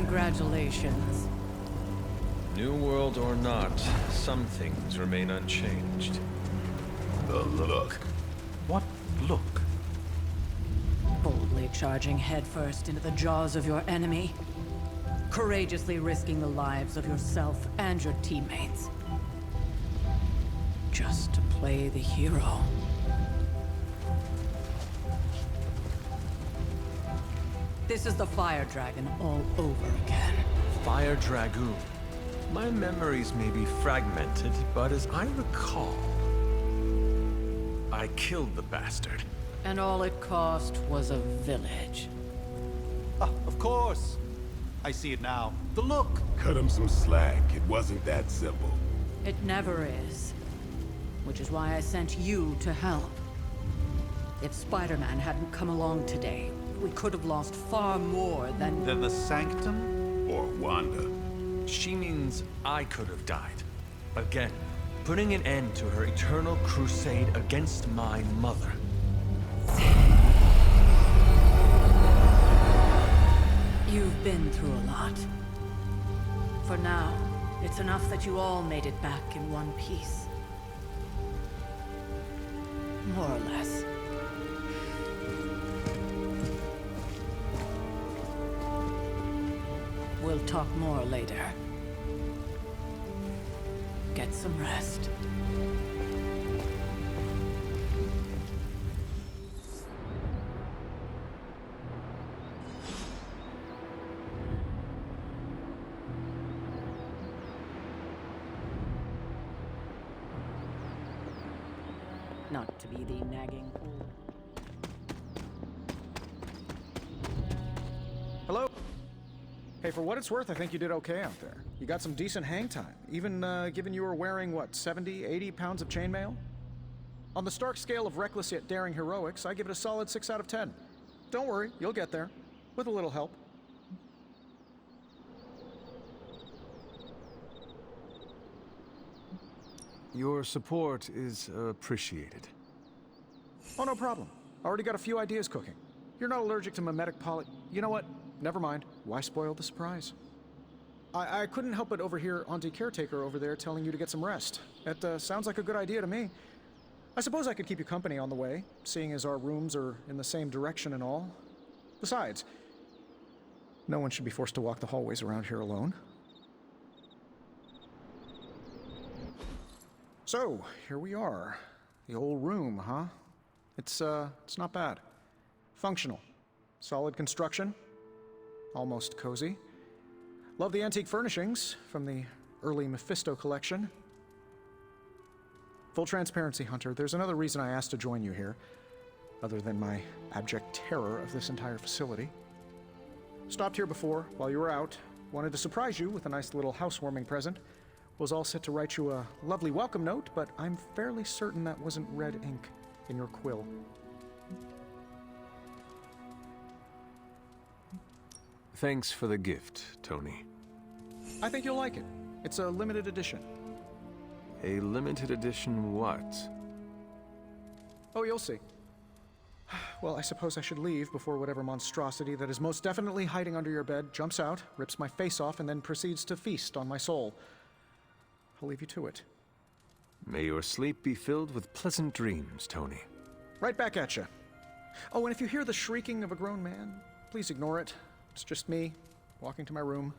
Congratulations. New world or not, some things remain unchanged. The look. What look? Boldly charging headfirst into the jaws of your enemy. Courageously risking the lives of yourself and your teammates. Just to play the hero. This is the Fire Dragon all over again. Fire Dragoon. My memories may be fragmented, but as I recall, I killed the bastard. And all it cost was a village. Ah, of course. I see it now. The look. Cut him some slack. It wasn't that simple. It never is. Which is why I sent you to help. If Spider-Man hadn't come along today, we could have lost far more than... Then the Sanctum? Or Wanda. She means I could have died. Again, putting an end to her eternal crusade against my mother. You've been through a lot. For now, it's enough that you all made it back in one piece. More or less. We'll talk more later. Get some rest. Not to be the nagging fool. Hello? Hey, for what it's worth, I think you did okay out there. You got some decent hang time, even given you were wearing, what, 70, 80 pounds of chainmail? On the Stark scale of reckless yet daring heroics, I give it a solid 6 out of 10. Don't worry, you'll get there. With a little help. Your support is appreciated. Oh, no problem. Already got a few ideas cooking. You're not allergic to mimetic poly... You know what? Never mind. Why spoil the surprise? I couldn't help but overhear Auntie Caretaker over there telling you to get some rest. That sounds like a good idea to me. I suppose I could keep you company on the way, seeing as our rooms are in the same direction and all. Besides, no one should be forced to walk the hallways around here alone. So, here we are. The old room, huh? It's not bad. Functional. Solid construction. Almost cozy. Love the antique furnishings from the early Mephisto collection. Full transparency, Hunter, there's another reason I asked to join you here, other than my abject terror of this entire facility. Stopped here before, while you were out. Wanted to surprise you with a nice little housewarming present. Was all set to write you a lovely welcome note, but I'm fairly certain that wasn't red ink in your quill. Thanks for the gift, Tony. I think you'll like it. It's a limited edition. A limited edition what? Oh, you'll see. Well, I suppose I should leave before whatever monstrosity that is most definitely hiding under your bed jumps out, rips my face off, and then proceeds to feast on my soul. I'll leave you to it. May your sleep be filled with pleasant dreams, Tony. Right back at you. Oh, and if you hear the shrieking of a grown man, please ignore it. It's just me, walking to my room.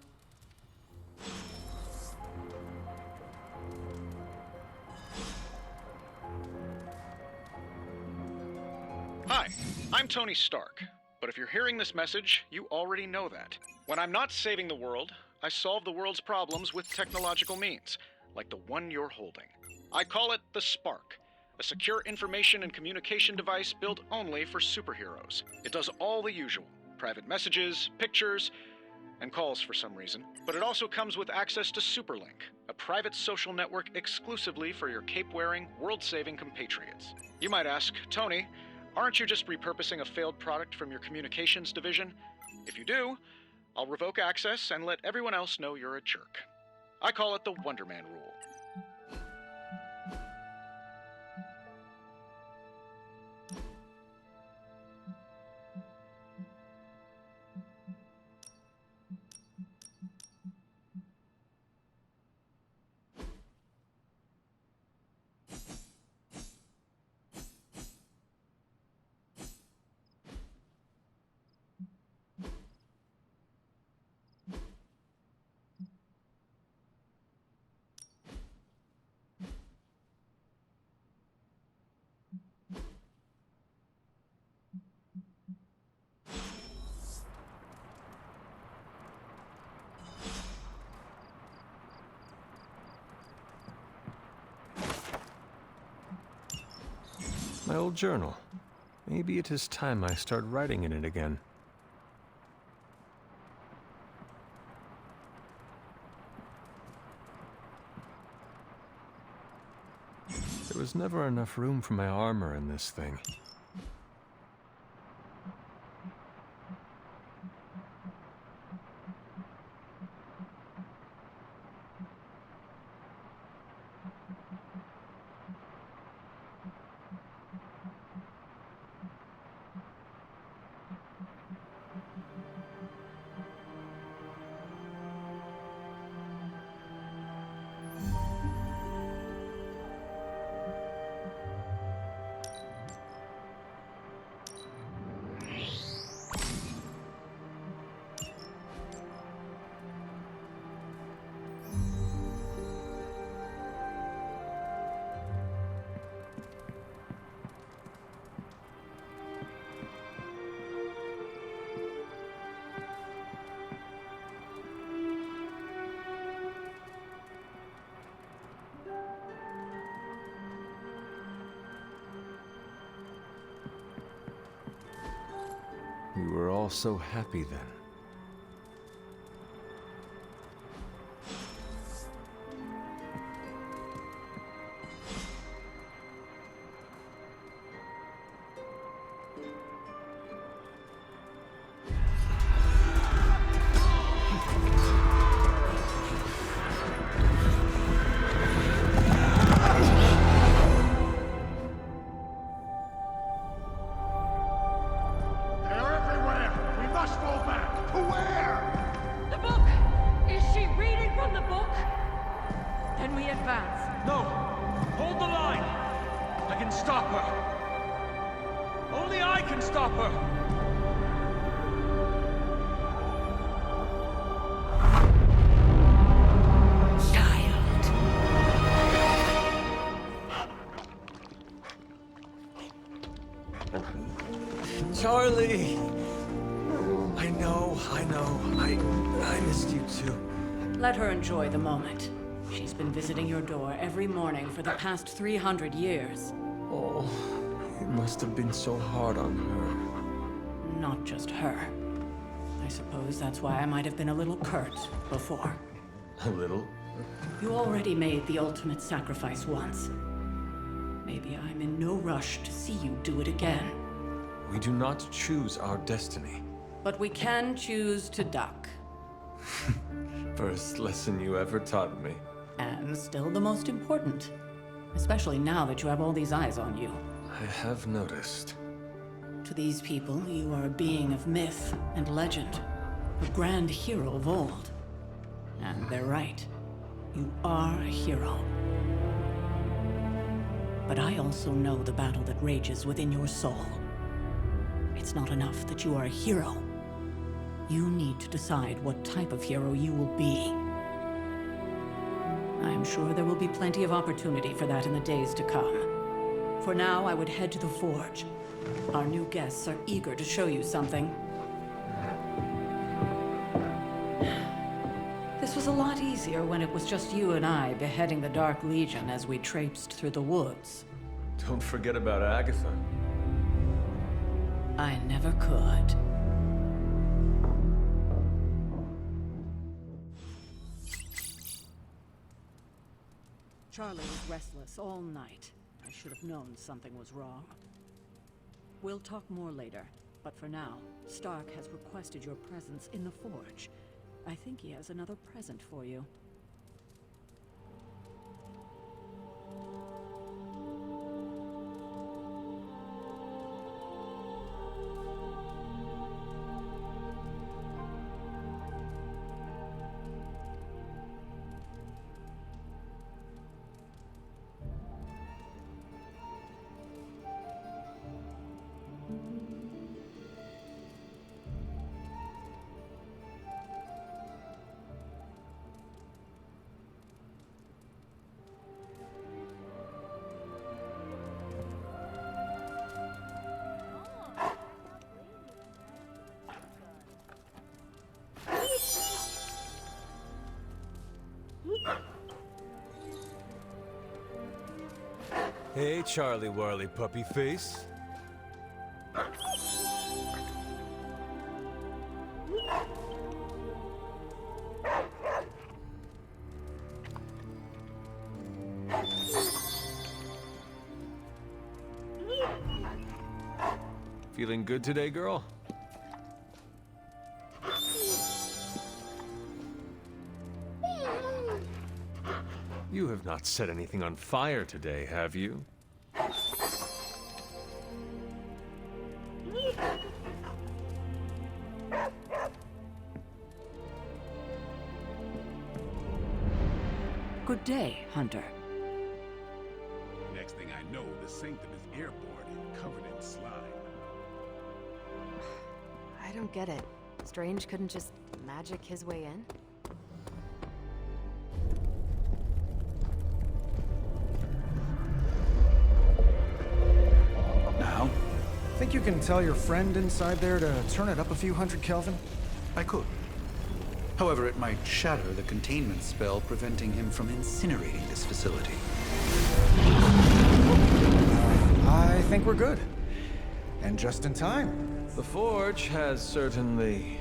Hi, I'm Tony Stark. But if you're hearing this message, you already know that. When I'm not saving the world, I solve the world's problems with technological means, like the one you're holding. I call it the Spark, a secure information and communication device built only for superheroes. It does all the usual, private messages, pictures, and calls for some reason. But it also comes with access to Superlink, a private social network exclusively for your cape-wearing, world-saving compatriots. You might ask, Tony, aren't you just repurposing a failed product from your communications division? If you do, I'll revoke access and let everyone else know you're a jerk. I call it the Wonder Man rule. My old journal. Maybe it is time I start writing in it again. There was never enough room for my armor in this thing. We were all so happy then. They're everywhere! We must fall back! To where? The book! Is she reading from the book? Then we advance. No! Hold the line! I can stop her! Only I can stop her! Charlie! I know. I missed you too. Let her enjoy the moment. She's been visiting your door every morning for the past 300 years. Oh, it must have been so hard on her. Not just her. I suppose that's why I might have been a little curt before. A little? You already made the ultimate sacrifice once. Maybe I'm in no rush to see you do it again. We do not choose our destiny. But we can choose to duck. First lesson you ever taught me. And still the most important. Especially now that you have all these eyes on you. I have noticed. To these people, you are a being of myth and legend. A grand hero of old. And they're right. You are a hero. But I also know the battle that rages within your soul. It's not enough that you are a hero. You need to decide what type of hero you will be. I am sure there will be plenty of opportunity for that in the days to come. For now, I would head to the forge. Our new guests are eager to show you something. This was a lot easier when it was just you and I beheading the Dark Legion as we traipsed through the woods. Don't forget about Agatha. I never could. Charlie was restless all night. I should have known something was wrong. We'll talk more later, but for now, Stark has requested your presence in the forge. I think he has another present for you. Hey, Charlie Warley puppy face. Feeling good today, girl? You have not set anything on fire today, have you? Good day, Hunter. Next thing I know, the Sanctum is airborne and covered in slime. I don't get it. Strange couldn't just magic his way in? Now, Think you can tell your friend inside there to turn it up a few hundred Kelvin? I could. However, it might shatter the containment spell preventing him from incinerating this facility. I think we're good. And just in time. The Forge has certainly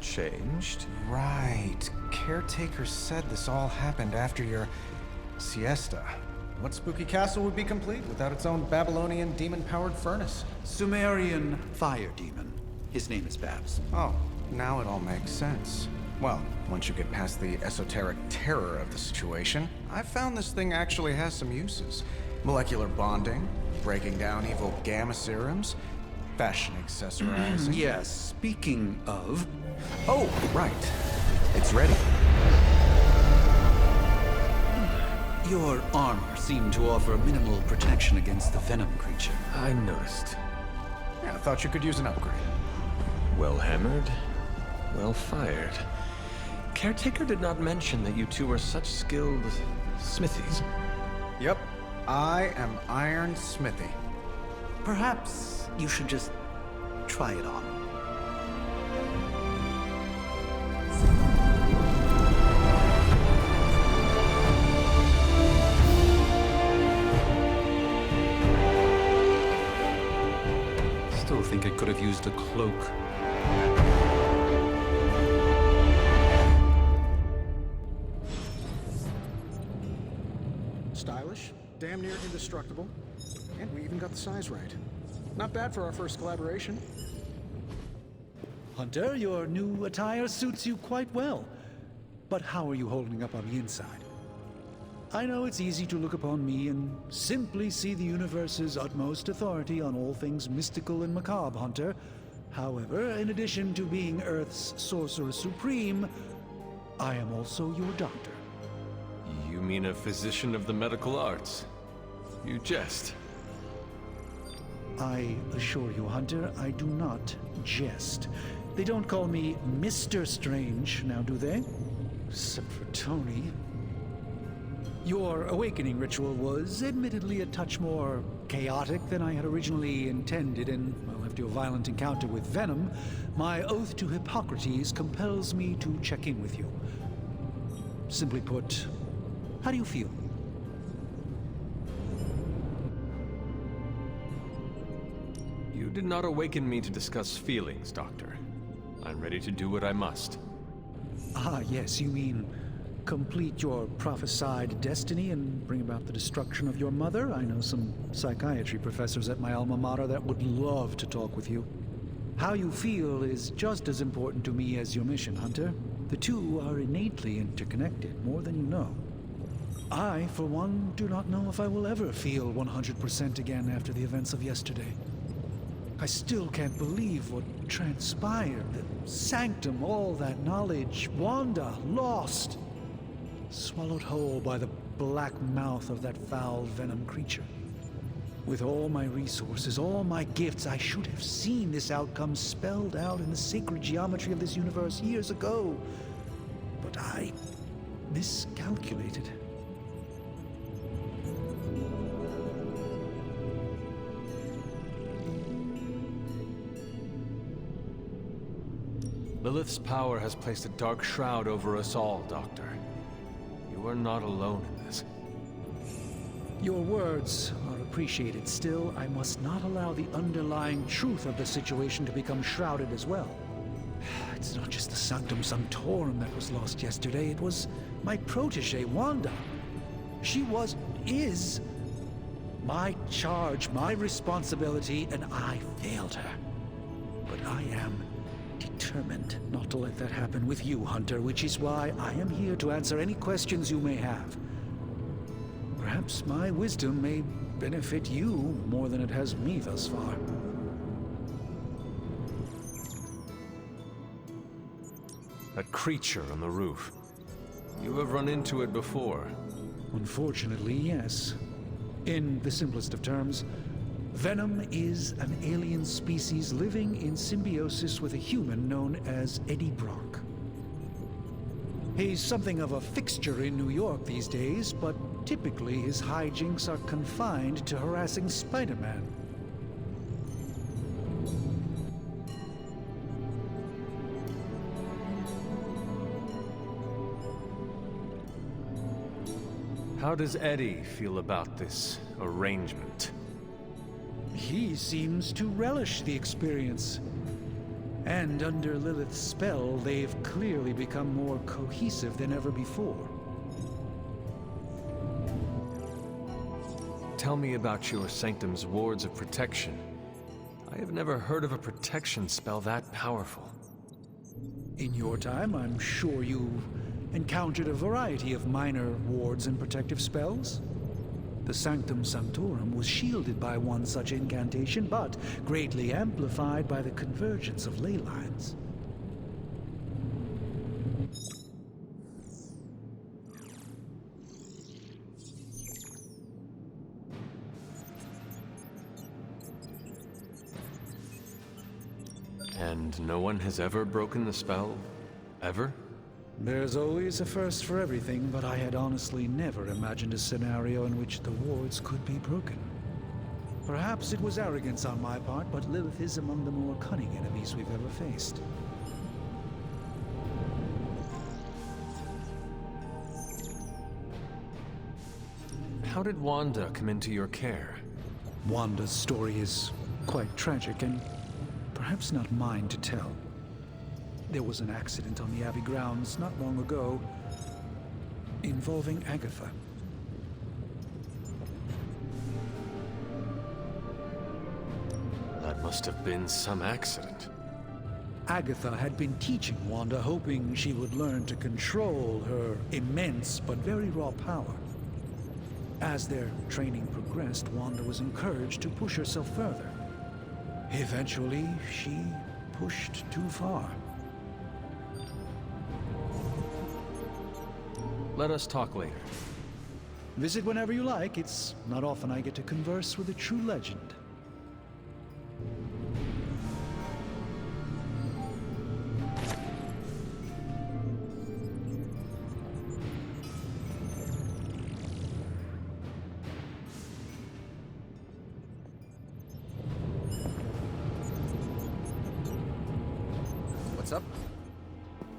changed. Right. Caretaker said this all happened after your siesta. What spooky castle would be complete without its own Babylonian demon-powered furnace? Sumerian fire demon. His name is Babs. Oh, now it all makes sense. Well, once you get past the esoteric terror of the situation, I've found this thing actually has some uses. Molecular bonding, breaking down evil gamma serums, fashion accessorizing. Yes, speaking of... Oh, right. It's ready. Your armor seemed to offer minimal protection against the venom creature. I noticed. Yeah, I thought you could use an upgrade. Well hammered, well fired. Caretaker did not mention that you two were such skilled smithies. Yep. I am Iron Smithy. Perhaps you should just try it on. Still think it could have used a cloak. Stylish, damn near indestructible, and we even got the size right. Not bad for our first collaboration. Hunter, your new attire suits you quite well. But how are you holding up on the inside? I know it's easy to look upon me and simply see the universe's utmost authority on all things mystical and macabre, Hunter. However, in addition to being Earth's sorcerer supreme, I am also your doctor. You mean a physician of the medical arts? You jest. I assure you, Hunter, I do not jest. They don't call me Mr. Strange, now do they? Except for Tony. Your awakening ritual was admittedly a touch more chaotic than I had originally intended, and, well, after your violent encounter with Venom, my oath to Hippocrates compels me to check in with you. Simply put, how do you feel? You did not awaken me to discuss feelings, Doctor. I'm ready to do what I must. Ah, yes, you mean complete your prophesied destiny and bring about the destruction of your mother? I know some psychiatry professors at my alma mater that would love to talk with you. How you feel is just as important to me as your mission, Hunter. The two are innately interconnected, more than you know. I, for one, do not know if I will ever feel 100% again after the events of yesterday. I still can't believe what transpired. The Sanctum, all that knowledge, Wanda, lost. Swallowed whole by the black mouth of that foul venom creature. With all my resources, all my gifts, I should have seen this outcome spelled out in the sacred geometry of this universe years ago. But I miscalculated. Lilith's power has placed a dark shroud over us all, Doctor. You are not alone in this. Your words are appreciated. Still, I must not allow the underlying truth of the situation to become shrouded as well. It's not just the Sanctum Sanctorum that was lost yesterday. It was my protege, Wanda. She is my charge, my responsibility, and I failed her. But I am determined not to let that happen with you, Hunter, which is why I am here to answer any questions you may have. Perhaps my wisdom may benefit you more than it has me thus far. That creature on the roof. You have run into it before. Unfortunately, yes. In the simplest of terms, Venom is an alien species living in symbiosis with a human known as Eddie Brock. He's something of a fixture in New York these days, but typically his hijinks are confined to harassing Spider-Man. How does Eddie feel about this arrangement? He seems to relish the experience. And under Lilith's spell, they've clearly become more cohesive than ever before. Tell me about your Sanctum's wards of protection. I have never heard of a protection spell that powerful. In your time, I'm sure you encountered a variety of minor wards and protective spells. The Sanctum Sanctorum was shielded by one such incantation, but greatly amplified by the convergence of ley lines. And no one has ever broken the spell? Ever? There's always a first for everything, but I had honestly never imagined a scenario in which the wards could be broken. Perhaps it was arrogance on my part, but Lilith is among the more cunning enemies we've ever faced. How did Wanda come into your care? Wanda's story is quite tragic and perhaps not mine to tell. There was an accident on the Abbey grounds not long ago involving Agatha. That must have been some accident. Agatha had been teaching Wanda, hoping she would learn to control her immense but very raw power. As their training progressed, Wanda was encouraged to push herself further. Eventually, she pushed too far. Let us talk later. Visit whenever you like. It's not often I get to converse with a true legend. What's up?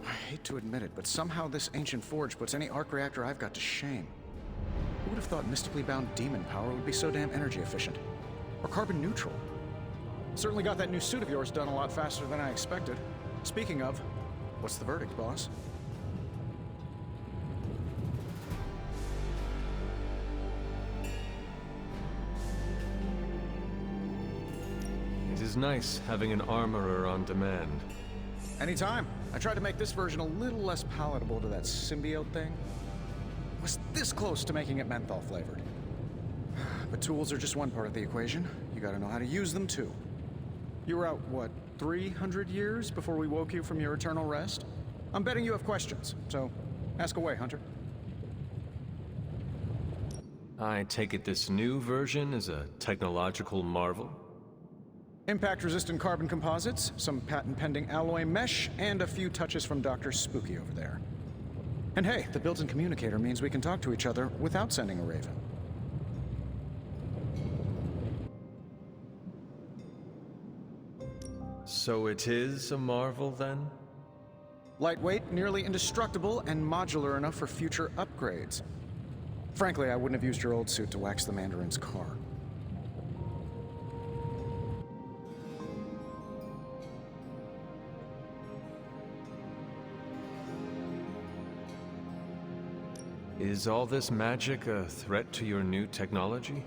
I hate to admit it, but somehow this ancient forge puts any arc reactor I've got to shame. Who would have thought mystically bound demon power would be so damn energy efficient? Or carbon neutral? Certainly got that new suit of yours done a lot faster than I expected. Speaking of, what's the verdict, boss? It is nice having an armorer on demand. Anytime. I tried to make this version a little less palatable to that symbiote thing. Was this close to making it menthol flavored. But tools are just one part of the equation. You gotta know how to use them too. You were out, what, 300 years before we woke you from your eternal rest? I'm betting you have questions, so ask away, Hunter. I take it this new version is a technological marvel? Impact-resistant carbon composites, some patent-pending alloy mesh, and a few touches from Dr. Spooky over there. And hey, the built-in communicator means we can talk to each other without sending a raven. So it is a marvel, then? Lightweight, nearly indestructible, and modular enough for future upgrades. Frankly, I wouldn't have used your old suit to wax the Mandarin's car. Is all this magic a threat to your new technology?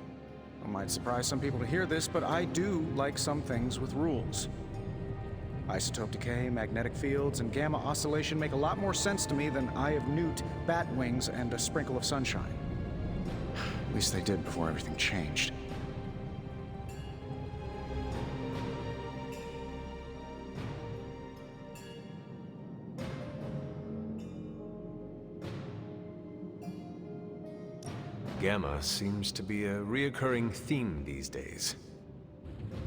It might surprise some people to hear this, but I do like some things with rules. Isotope decay, magnetic fields, and gamma oscillation make a lot more sense to me than Eye of Newt, bat wings, and a sprinkle of sunshine. At least they did before everything changed. Gamma seems to be a reoccurring theme these days.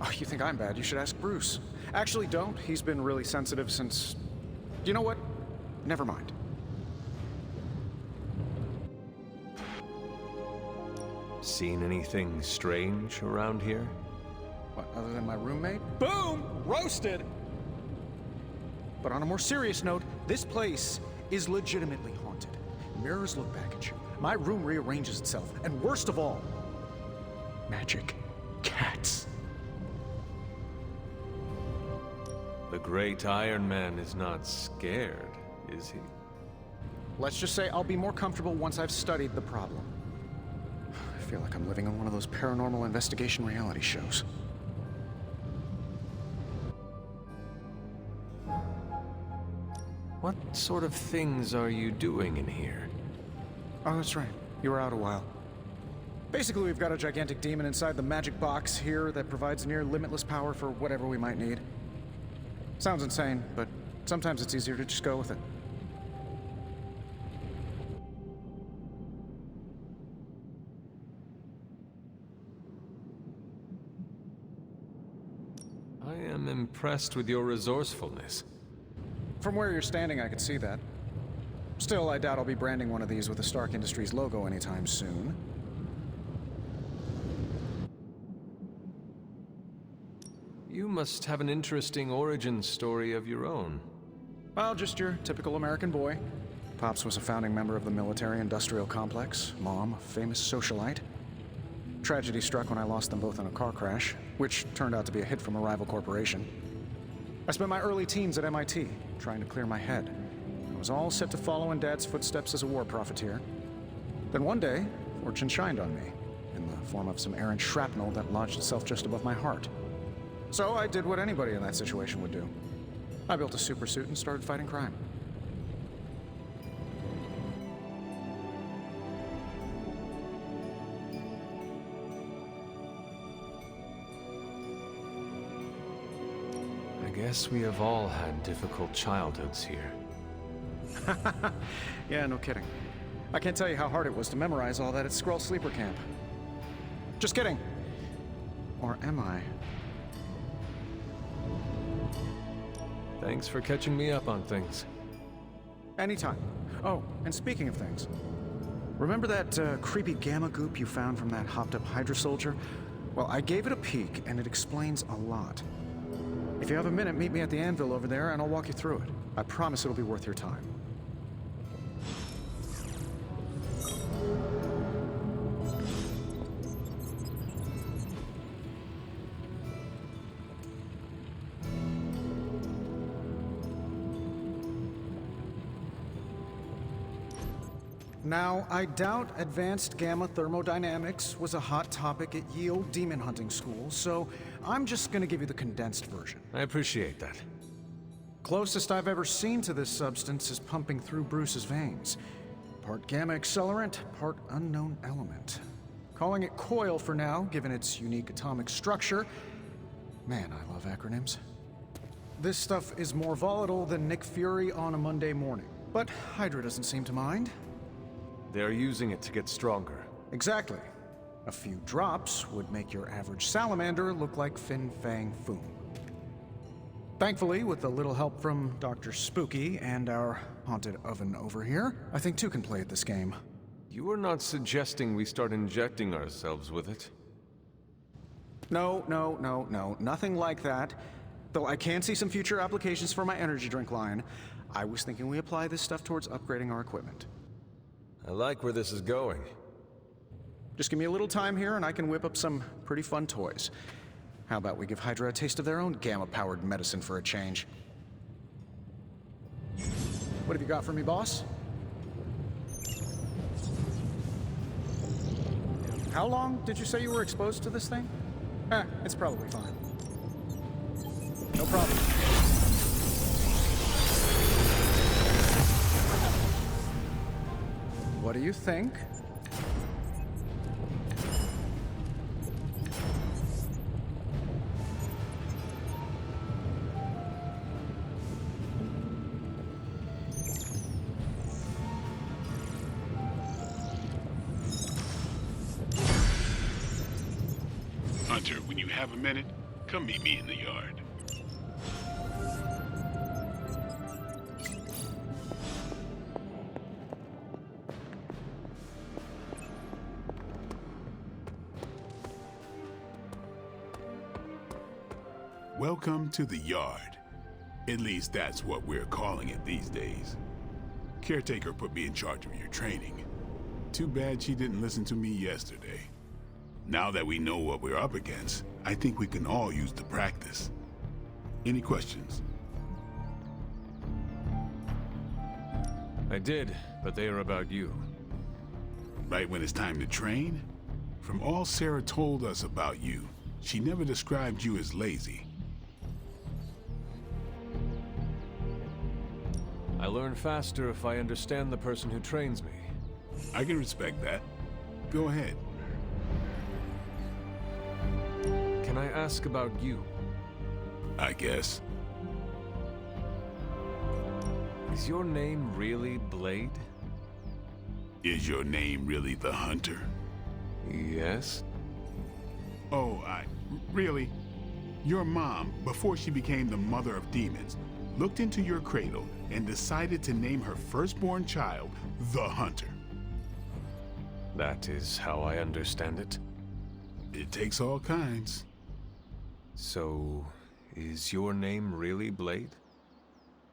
Oh, you think I'm bad? You should ask Bruce. Actually, don't. He's been really sensitive since... You know what? Never mind. Seen anything strange around here? What, other than my roommate? Boom! Roasted! But on a more serious note, this place is legitimately haunted. Mirrors look back at you. My room rearranges itself. And worst of all, magic cats. The great Iron Man is not scared, is he? Let's just say I'll be more comfortable once I've studied the problem. I feel like I'm living on one of those paranormal investigation reality shows. What sort of things are you doing in here? Oh, that's right. You were out a while. Basically, we've got a gigantic demon inside the magic box here that provides near limitless power for whatever we might need. Sounds insane, but sometimes it's easier to just go with it. I am impressed with your resourcefulness. From where you're standing, I could see that. Still, I doubt I'll be branding one of these with the Stark Industries logo anytime soon. You must have an interesting origin story of your own. Well, just your typical American boy. Pops was a founding member of the military-industrial complex. Mom, a famous socialite. Tragedy struck when I lost them both in a car crash, which turned out to be a hit from a rival corporation. I spent my early teens at MIT, trying to clear my head. I was all set to follow in Dad's footsteps as a war profiteer. Then one day, fortune shined on me, in the form of some errant shrapnel that lodged itself just above my heart. So I did what anybody in that situation would do. I built a supersuit and started fighting crime. I guess we have all had difficult childhoods here. Yeah, no kidding. I can't tell you how hard it was to memorize all that at Skrull Sleeper Camp. Just kidding. Or am I? Thanks for catching me up on things. Anytime. Oh, and speaking of things, remember that creepy gamma goop you found from that hopped-up Hydra soldier? Well, I gave it a peek, and it explains a lot. If you have a minute, meet me at the anvil over there, and I'll walk you through it. I promise it'll be worth your time. Now, I doubt advanced gamma thermodynamics was a hot topic at ye olde demon hunting school, so I'm just gonna give you the condensed version. I appreciate that. Closest I've ever seen to this substance is pumping through Bruce's veins. Part gamma accelerant, part unknown element. Calling it coil for now, given its unique atomic structure. Man, I love acronyms. This stuff is more volatile than Nick Fury on a Monday morning, but Hydra doesn't seem to mind. They're using it to get stronger. Exactly. A few drops would make your average salamander look like Fin Fang Foom. Thankfully, with a little help from Dr. Spooky and our haunted oven over here, I think two can play at this game. You are not suggesting we start injecting ourselves with it? No, nothing like that. Though I can see some future applications for my energy drink line. I was thinking we apply this stuff towards upgrading our equipment. I like where this is going. Just give me a little time here and I can whip up some pretty fun toys. How about we give Hydra a taste of their own gamma-powered medicine for a change? What have you got for me, boss? How long did you say you were exposed to this thing? It's probably fine. No problem. What do you think? Hunter, when you have a minute, come meet me in the yard. Welcome to the yard. At least that's what we're calling it these days. Caretaker put me in charge of your training. Too bad she didn't listen to me yesterday. Now that we know what we're up against, I think we can all use the practice. Any questions? I did, but they are about you. Right when it's time to train? From all Sarah told us about you, she never described you as lazy. I learn faster if I understand the person who trains me. I can respect that. Go ahead. Can I ask about you? I guess. Is your name really Blade? Is your name really the Hunter? Yes. Oh, really? Your mom, before she became the mother of demons, looked into your cradle and decided to name her firstborn child the Hunter. That is how I understand it. It takes all kinds. So, is your name really Blade?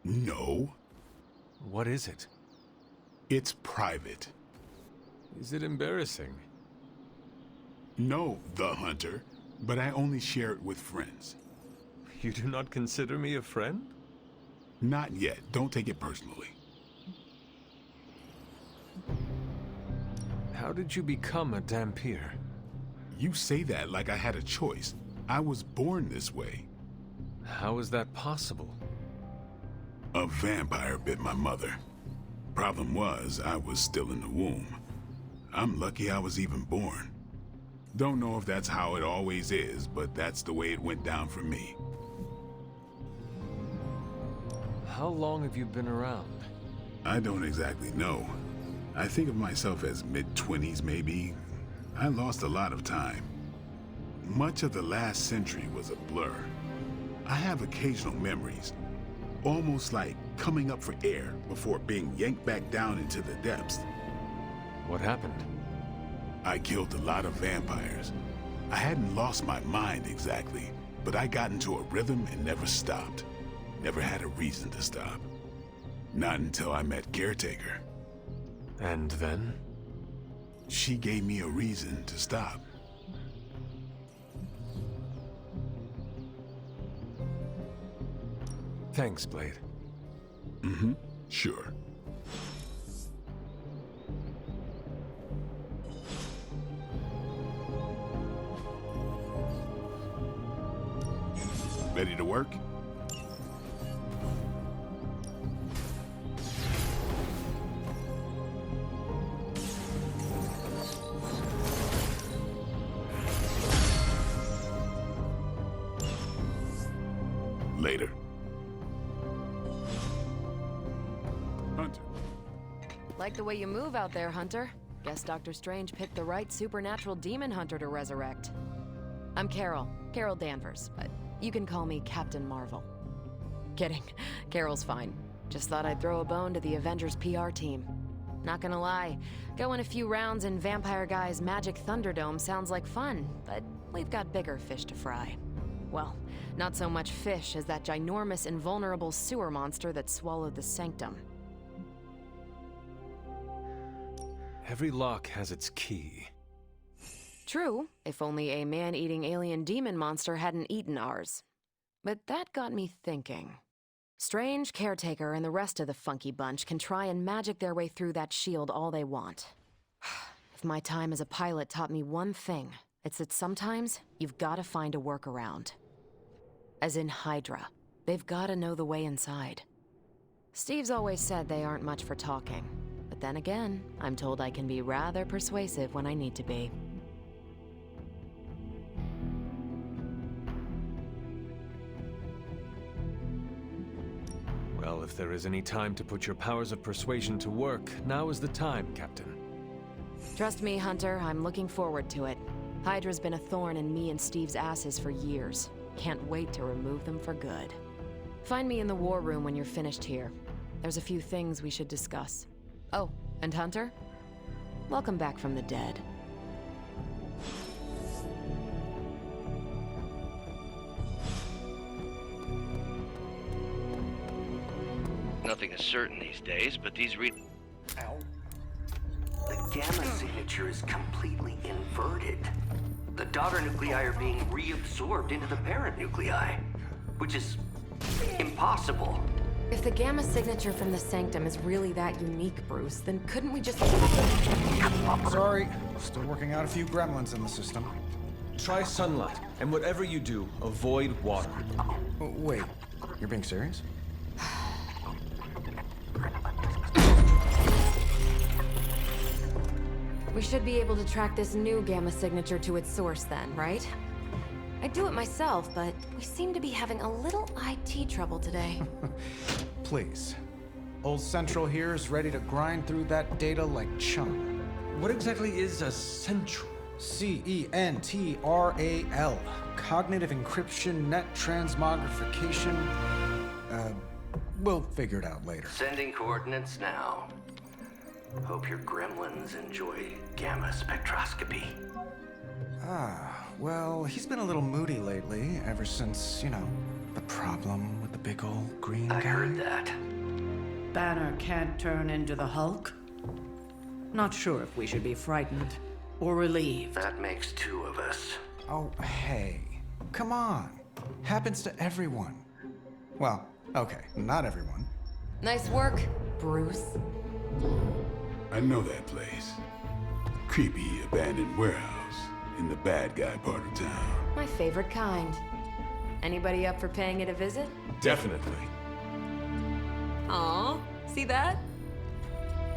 No. What is it? It's private. Is it embarrassing? No, the Hunter, but I only share it with friends. You do not consider me a friend? Not yet. Don't take it personally. How did you become a Dampier? You say that like I had a choice. I was born this way. How is that possible? A vampire bit my mother. Problem was, I was still in the womb. I'm lucky I was even born. Don't know if that's how it always is, but that's the way it went down for me. How long have you been around? I don't exactly know. I think of myself as mid-20s, maybe. I lost a lot of time. Much of the last century was a blur. I have occasional memories, almost like coming up for air before being yanked back down into the depths. What happened? I killed a lot of vampires. I hadn't lost my mind exactly, but I got into a rhythm and never stopped. Never had a reason to stop. Not until I met Caretaker. And then? She gave me a reason to stop. Thanks, Blade. Mm-hmm. Sure. Ready to work? Later. Hunter. Like the way you move out there, Hunter. Guess Dr. Strange picked the right supernatural demon hunter to resurrect. I'm Carol Danvers, but you can call me Captain Marvel. Kidding, Carol's fine. Just thought I'd throw a bone to the Avengers PR team. Not gonna lie, going a few rounds in Vampire Guy's Magic Thunderdome sounds like fun, but we've got bigger fish to fry. Well, not so much fish as that ginormous invulnerable sewer monster that swallowed the Sanctum. Every lock has its key. True, if only a man-eating alien demon monster hadn't eaten ours. But that got me thinking. Strange, Caretaker, and the rest of the funky bunch can try and magic their way through that shield all they want. If my time as a pilot taught me one thing, it's that sometimes you've got to find a workaround. As in Hydra. They've got to know the way inside. Steve's always said they aren't much for talking. But then again, I'm told I can be rather persuasive when I need to be. Well, if there is any time to put your powers of persuasion to work, now is the time, Captain. Trust me, Hunter, I'm looking forward to it. Hydra's been a thorn in me and Steve's asses for years. Can't wait to remove them for good. Find me in the war room when you're finished here. There's a few things we should discuss. Oh, and Hunter? Welcome back from the dead. Nothing is certain these days, but these Ow. The gamma signature is completely inverted. The daughter nuclei are being reabsorbed into the parent nuclei, which is impossible. If the gamma signature from the Sanctum is really that unique, Bruce, then couldn't we just... Sorry, still working out a few gremlins in the system. Try sunlight, and whatever you do, avoid water. Oh, wait, you're being serious? We should be able to track this new gamma signature to its source then, right? I'd do it myself, but we seem to be having a little IT trouble today. Please. Old Central here is ready to grind through that data like chum. What exactly is a central? CENTRAL. Cognitive encryption, net transmogrification. We'll figure it out later. Sending coordinates now. Hope your gremlins enjoy gamma spectroscopy. Well, he's been a little moody lately, ever since, the problem with the big old green guy. I heard that. Banner can't turn into the Hulk? Not sure if we should be frightened or relieved. That makes two of us. Oh, hey. Come on. Happens to everyone. Well, okay, not everyone. Nice work, Bruce. I know that place. Creepy abandoned warehouse in the bad guy part of town. My favorite kind. Anybody up for paying it a visit? Definitely. Aw, see that?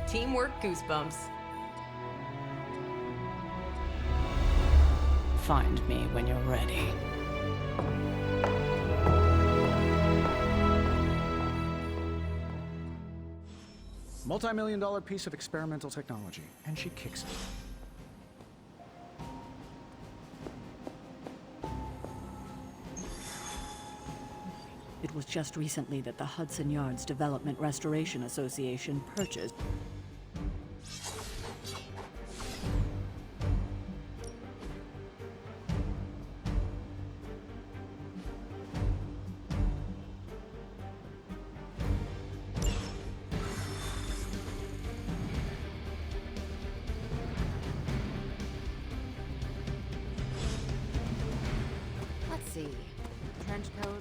Teamwork goosebumps. Find me when you're ready. Multi-million-dollar piece of experimental technology, and she kicks it. It was just recently that the Hudson Yards Development Restoration Association purchased... Let's see. Trench coat.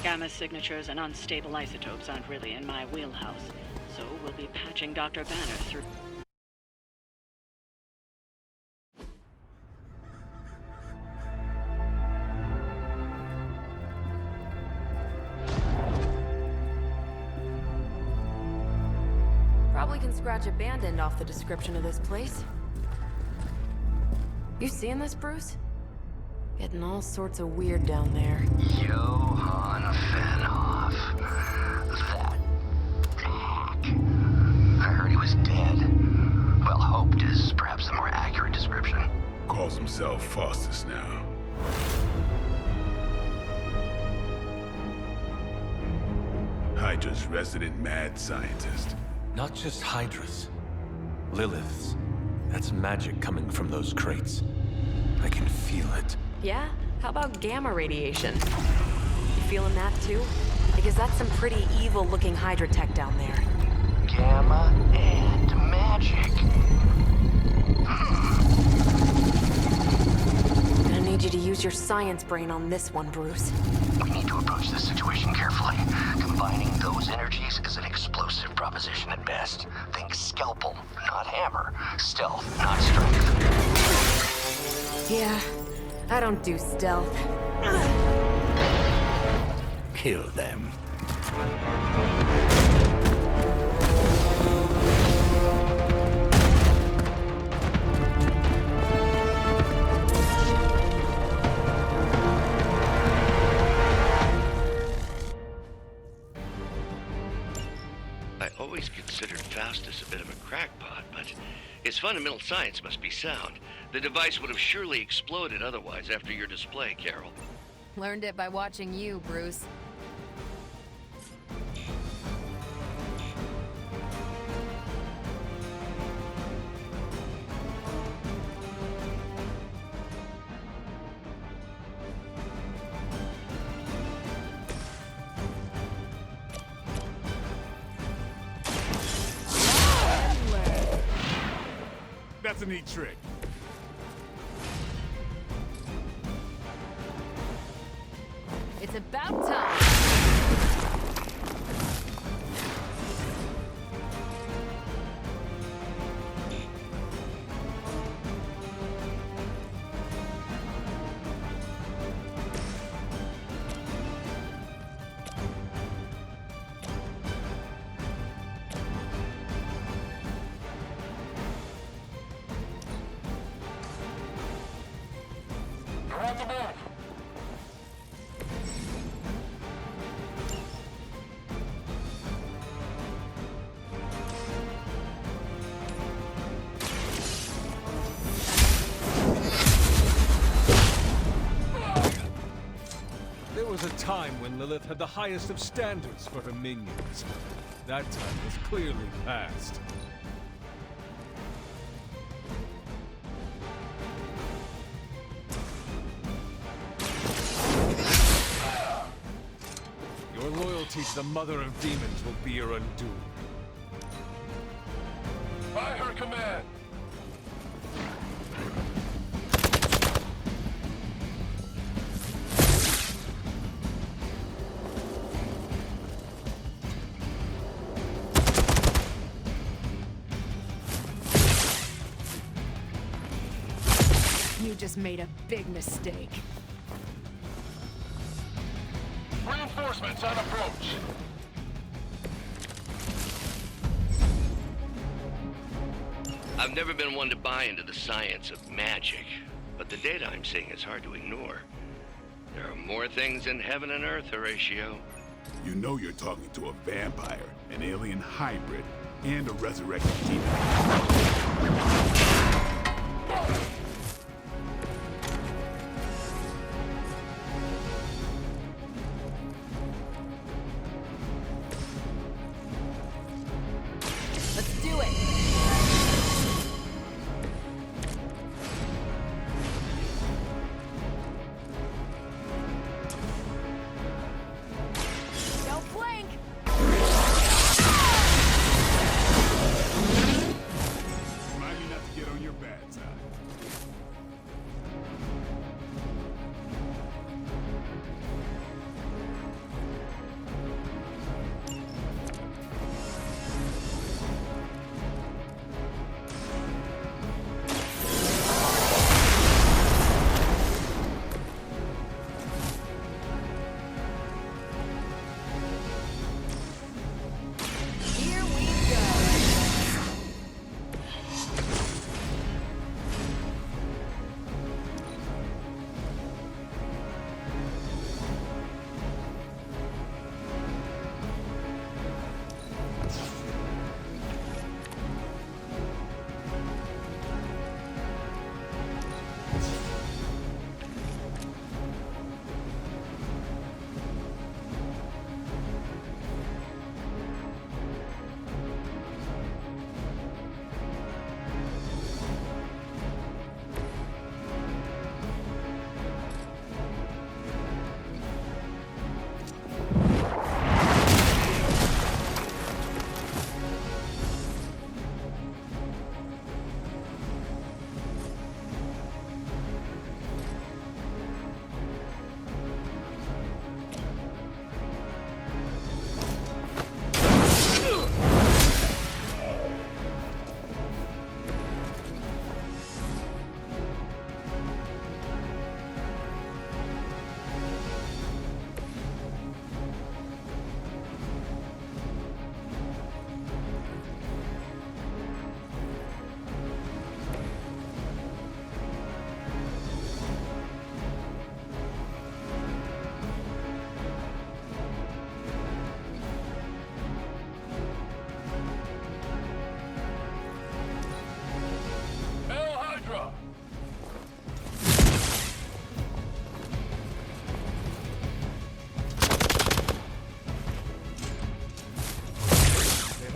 Gamma signatures and unstable isotopes aren't really in my wheelhouse, so we'll be patching Dr. Banner through... Probably can scratch abandoned off the description of this place. You seeing this, Bruce? Getting all sorts of weird down there. Johann Fenhoff. That hack. I heard he was dead. Well, hoped is perhaps the more accurate description. Calls himself Faustus now. Hydra's resident mad scientist. Not just Hydras. Liliths. That's magic coming from those crates. I can feel it. Yeah? How about gamma radiation? You feeling that too? Because that's some pretty evil-looking Hydra tech down there. gamma, and magic. Gonna need you to use your science brain on this one, Bruce. We need to approach this situation carefully. Combining those energies is an explosive proposition at best. Think scalpel, not hammer. Stealth, not strength. Yeah, I don't do stealth. Kill them. I always considered Faustus a bit of a crackpot, but his fundamental science must be sound. The device would have surely exploded otherwise after your display, Carol. Learned it by watching you, Bruce. That's a neat trick. It's about time. There was a time when Lilith had the highest of standards for her minions. That time was clearly past. Your loyalty to the Mother of Demons will be your undoing. By her command! You just made a big mistake. Reinforcements on approach. I've never been one to buy into the science of magic, but the data I'm seeing is hard to ignore. There are more things in heaven and earth, Horatio. You know you're talking to a vampire, an alien hybrid, and a resurrected demon. Let's do it! Don't flank! Remind me not to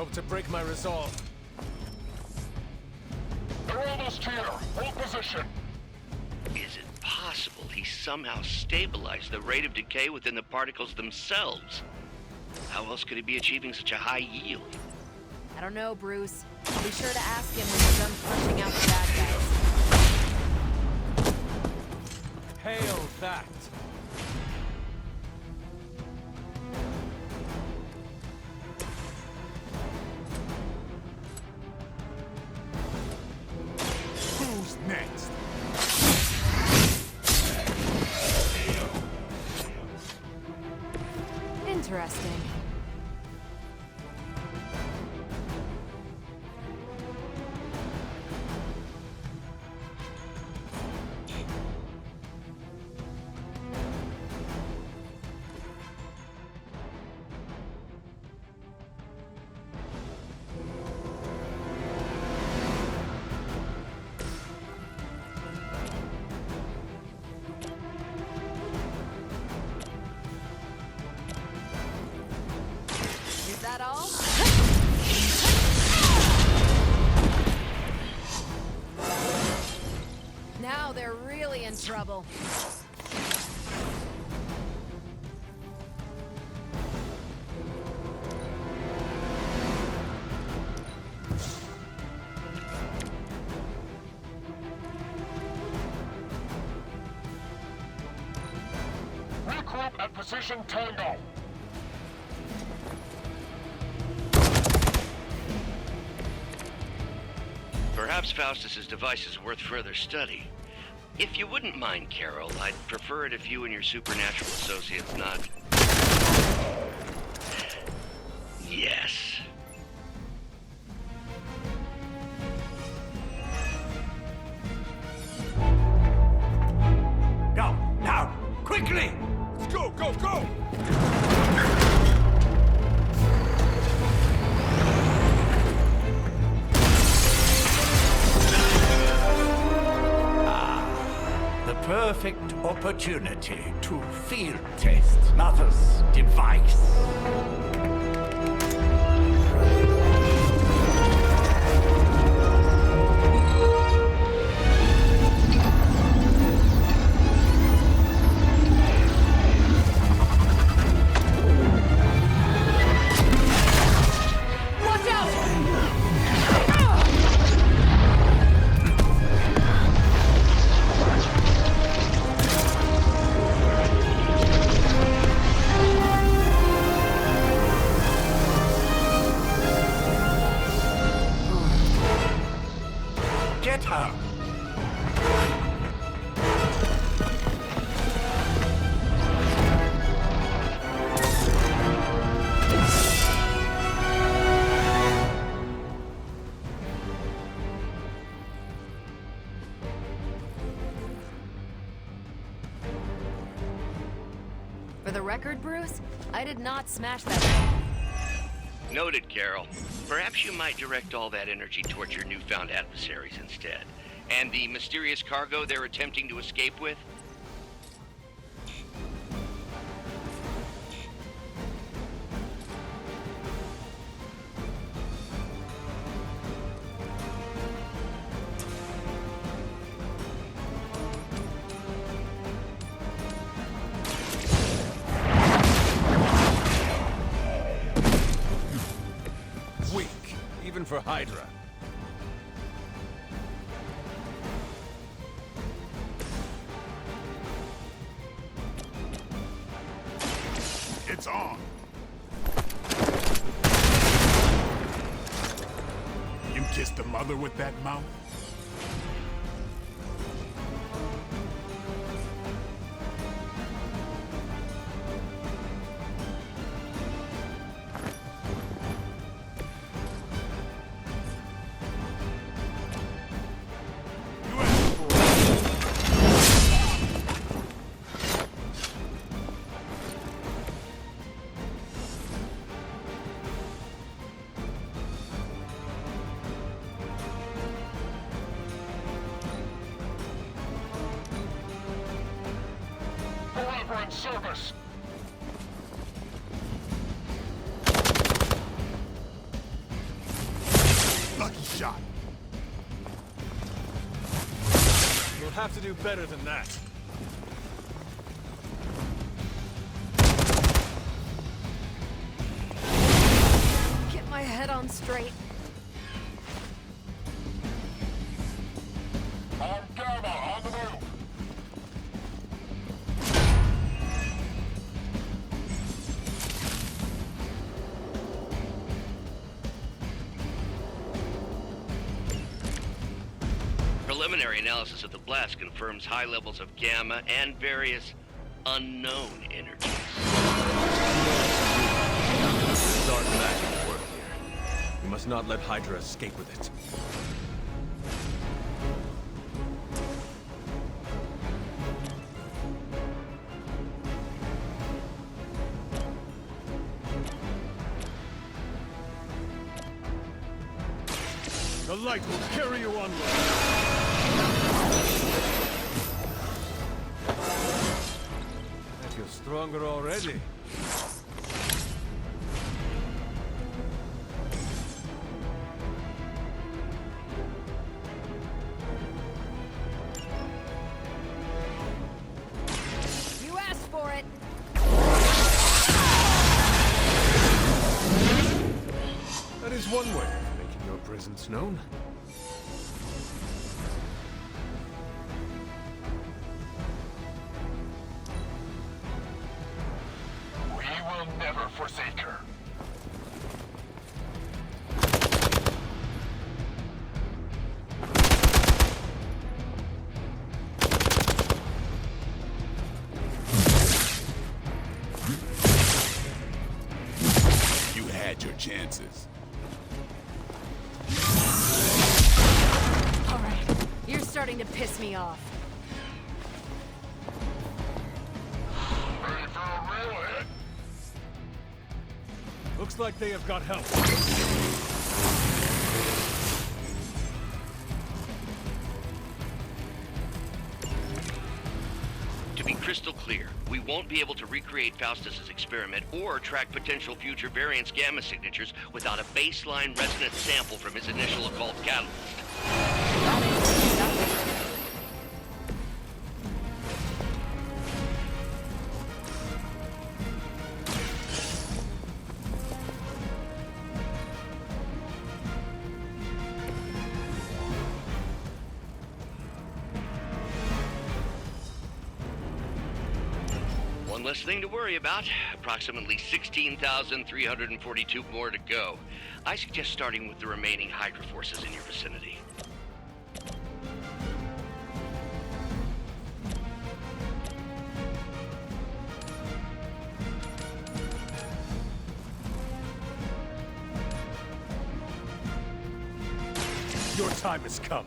myself to break my resolve. They're almost here. Hold position. Is it possible he somehow stabilized the rate of decay within the particles themselves? How else could he be achieving such a high yield? I don't know, Bruce. Be sure to ask him when you're done punching out the bad guys. Hail that! Who's next? Interesting. Is that all? Now they're really in trouble. Regroup at position Tango. Perhaps Faustus's device is worth further study. If you wouldn't mind, Carol, I'd prefer it if you and your supernatural associates not... Yes. Go, now, quickly! Let's go, go, go! The perfect opportunity to field test Mother's device. Watch out! Get her! For the record, Bruce, I did not smash that. Noted, Carol. Perhaps you might direct all that energy towards your newfound adversaries instead. And the mysterious cargo they're attempting to escape with? Weak, even for Hydra. It's on. You kissed the mother with that mouth? Forever in service. shot. You'll have to do better than that. Get my head on straight. On Gamma, on the move. Preliminary analysis of the blast confirms high levels of gamma and various unknown energies. Dark magic at work here. We must not let Hydra escape with it. The light will carry you onward. I feel stronger already. You asked for it. That is one way of making your presence known. We will never forsake her. You had your chances. All right, you're starting to piss me off. Ready for a real hit? Looks like they have got help. To be crystal clear, we won't be able to recreate Faustus's experiment or track potential future variants' gamma signatures without a baseline resonance sample from his initial occult catalyst. One less thing to worry about. Approximately 16,342 more to go. I suggest starting with the remaining Hydra forces in your vicinity. Your time has come.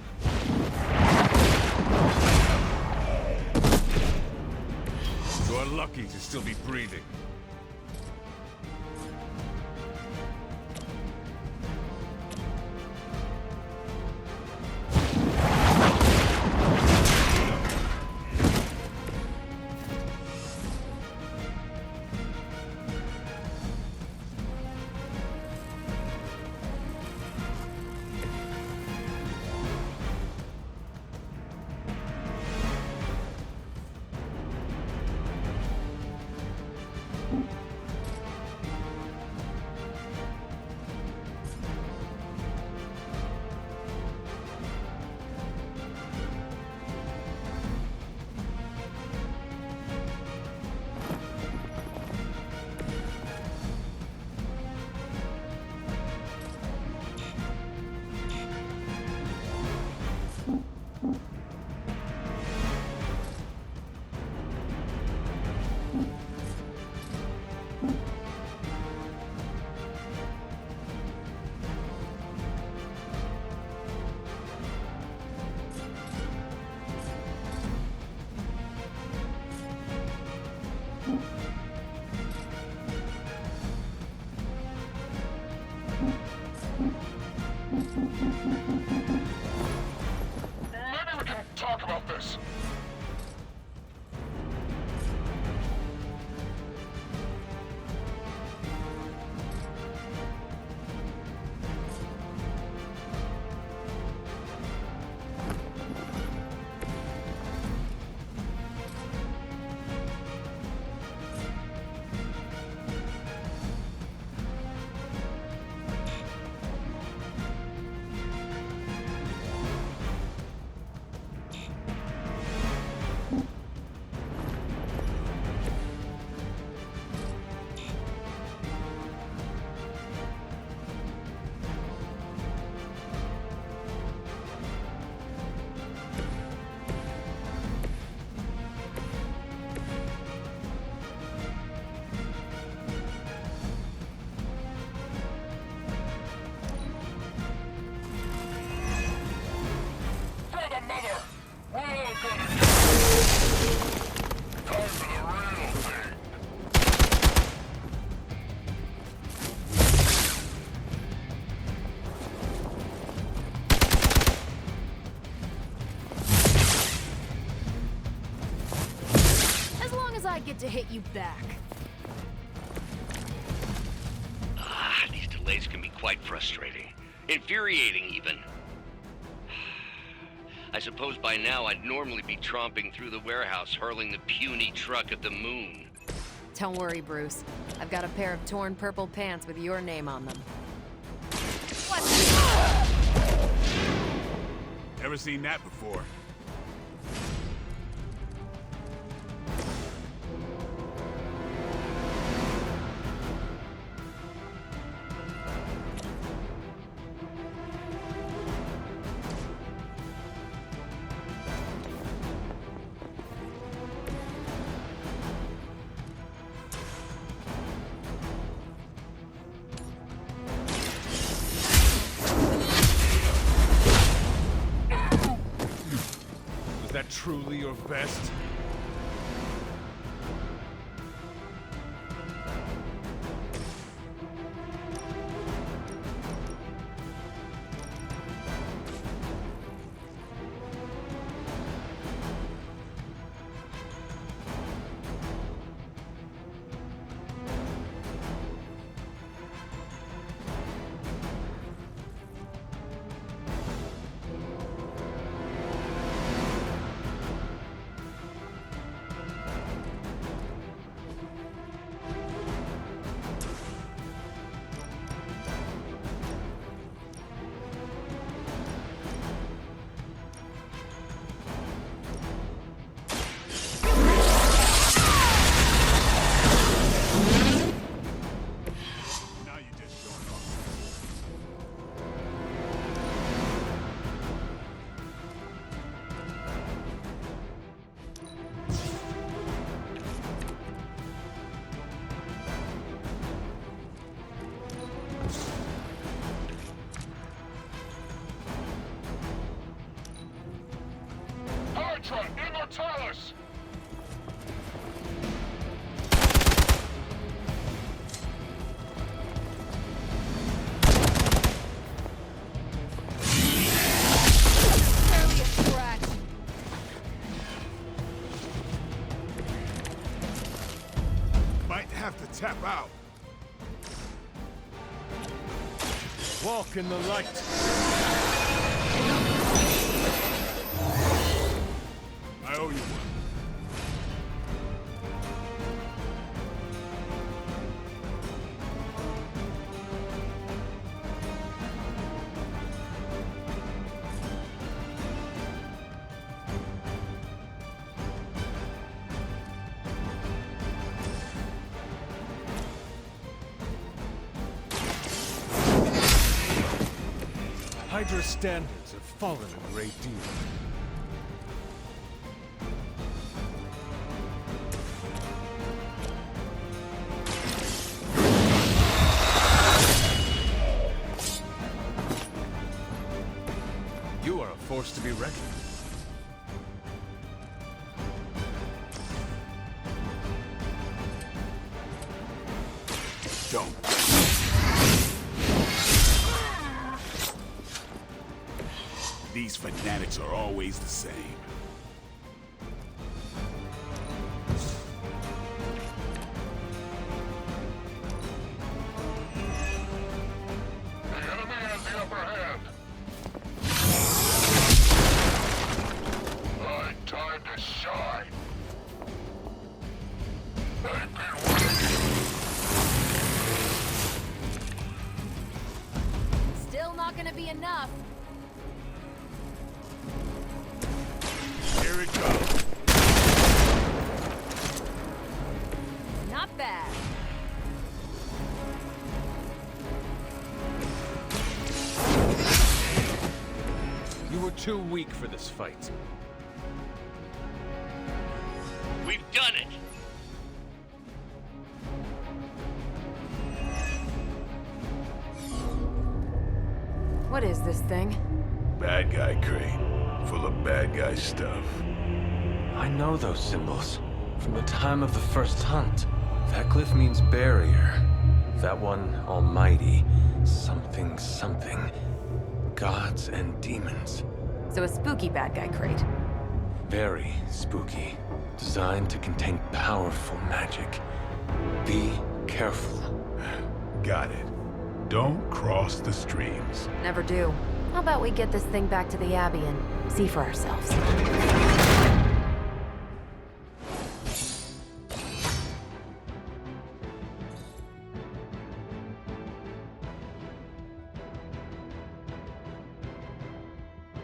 You are lucky to still be breathing. to hit you back. These delays can be quite frustrating. Infuriating, even. I suppose by now I'd normally be tromping through the warehouse, hurling the puny truck at the moon. Don't worry, Bruce. I've got a pair of torn purple pants with your name on them. Never seen that before. Was that truly your best? Hydra Immortalis! Barely a scratch. Might have to tap out. Walk in the light. I owe you one. Hydra's standards have fallen a great deal. You are a force to be reckoned with. Don't. These fanatics are always the same. The enemy has the upper hand. My time to shine. They've been waiting. Still not gonna be enough. Here it goes. Not bad. You were too weak for this fight. We've done it! What is this thing? Bad guy crate. Full of bad guy stuff. I know those symbols from the time of the first hunt. That glyph means barrier. That one, almighty. Something, something. Gods and demons. So a spooky bad guy crate. Very spooky. designed to contain powerful magic. Be careful. Got it. Don't cross the streams. Never do. How about we get this thing back to the Abbey and see for ourselves?